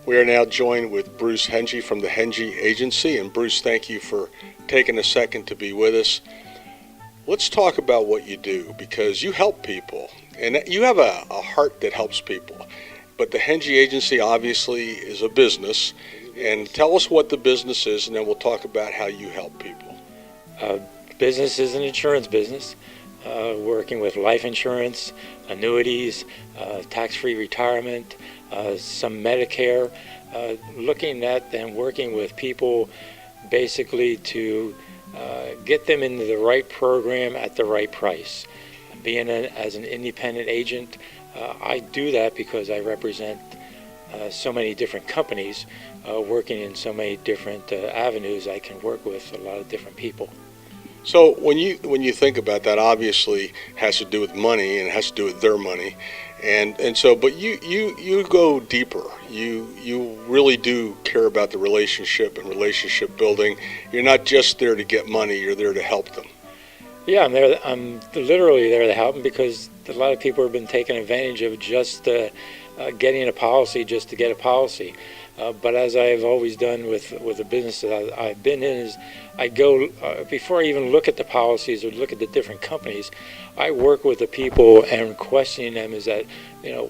We are now joined with Bruce Hengey from the Hengey Agency. And Bruce, thank you for taking a second to be with us. Let's talk about what you do, because you help people and you have a heart that helps people. But the Hengey Agency obviously is a business. And tell us what the business is, and then we'll talk about how you help people. Business is an insurance business, working with life insurance, annuities, tax-free retirement, some Medicare, looking at and working with people basically to get them into the right program at the right price. As an independent agent, I do that because I represent so many different companies, working in so many different avenues. I can work with a lot of different people. So when you think about that, obviously has to do with money and it has to do with their money, and so but you go deeper. You really do care about the relationship and relationship building. You're not just there to get money; you're there to help them. Yeah, I'm literally there to help them, because a lot of people have been taking advantage of just getting a policy just to get a policy. But as I've always done with the business that I've been in, is I go, before I even look at the policies or look at the different companies, I work with the people and questioning them is that,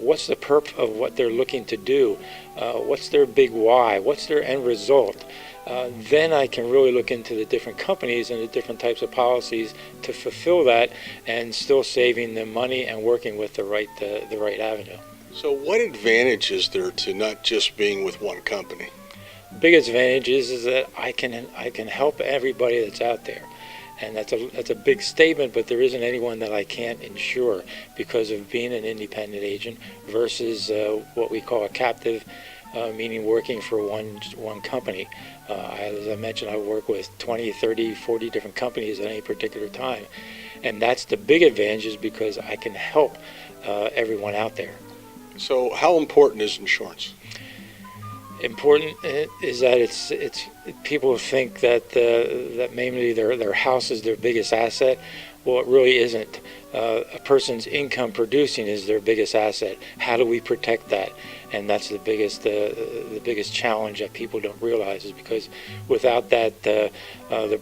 what's the purpose of what they're looking to do? What's their big why? What's their end result? Then I can really look into the different companies and the different types of policies to fulfill that, and still saving them money and working with the right avenue. So what advantage is there to not just being with one company? The biggest advantage is that I can help everybody that's out there. And that's a big statement, but there isn't anyone that I can't insure because of being an independent agent versus what we call a captive, meaning working for one company. As I mentioned, I work with 20, 30, 40 different companies at any particular time. And that's the big advantage, is because I can help everyone out there. So how important is insurance? Important is that it's people think that that mainly their house is their biggest asset. Well, it really isn't. A person's income producing is their biggest asset. How do we protect that? And that's the biggest challenge that people don't realize, is because without that, the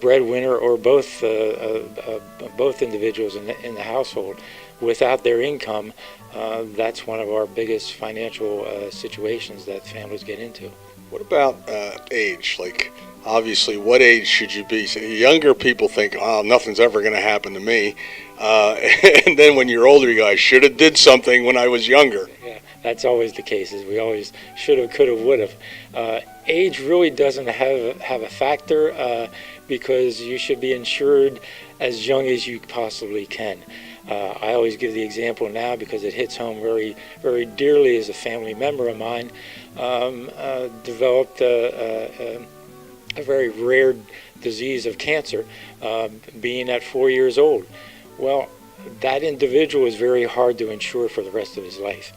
breadwinner or both individuals in the household, without their income, that's one of our biggest financial situations that families get into. What about age? Like, obviously, what age should you be? So younger people think, oh, nothing's ever going to happen to me. And then when you're older, you go, I should have did something when I was younger. Yeah, that's always the case. Is we always should have, could have, would have. Age really doesn't have a factor, because you should be insured as young as you possibly can. I always give the example now because it hits home very, very dearly. As a family member of mine developed a very rare disease of cancer, being at 4 years old. Well, that individual is very hard to insure for the rest of his life.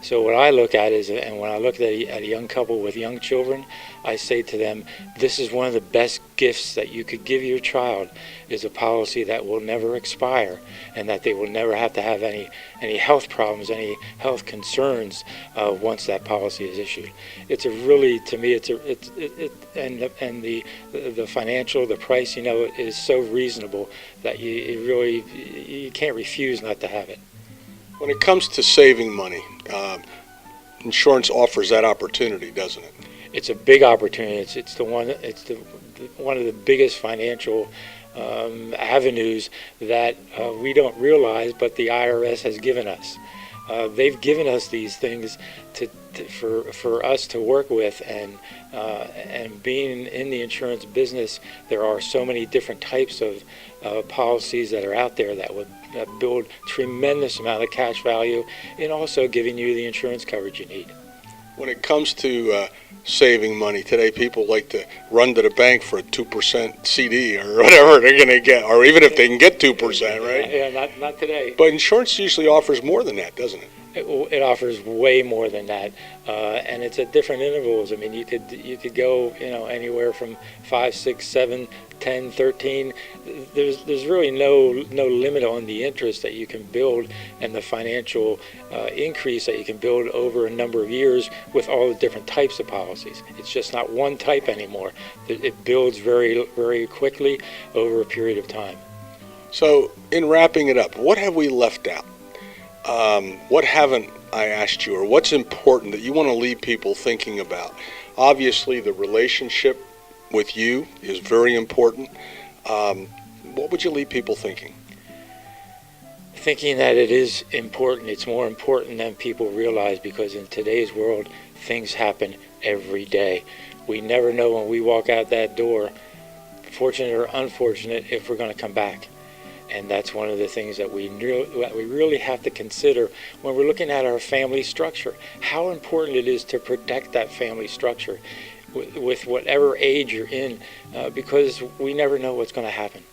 So what I look at is, and when I look at a young couple with young children, I say to them, this is one of the best gifts that you could give your child, is a policy that will never expire, and that they will never have to have any health problems, any health concerns once that policy is issued. It's a really, to me, and the financial, the price, is so reasonable that you can't refuse not to have it. When it comes to saving money, insurance offers that opportunity, doesn't it? It's a big opportunity. It's one of the biggest financial avenues that we don't realize, but the IRS has given us. They've given us these things for us to work with, and being in the insurance business, there are so many different types of policies that are out there that would build tremendous amount of cash value, and also giving you the insurance coverage you need. When it comes to saving money today, people like to run to the bank for a 2% CD or whatever they're going to get, or even if they can get 2%, right? Yeah, not today. But insurance usually offers more than that, doesn't it? It offers way more than that, and it's at different intervals. I mean, you could go, anywhere from 5, 6, 7, 10, 13. There's really no limit on the interest that you can build and the financial increase that you can build over a number of years with all the different types of policies. It's just not one type anymore. It builds very, very quickly over a period of time. So, in wrapping it up, what have we left out? What haven't I asked you, or what's important that you want to leave people thinking about? Obviously, the relationship with you is very important. What would you leave people thinking? Thinking that it is important. It's more important than people realize, because in today's world, things happen every day. We never know when we walk out that door, fortunate or unfortunate, if we're going to come back. And that's one of the things that we really have to consider when we're looking at our family structure. How important it is to protect that family structure with whatever age you're in, because we never know what's going to happen.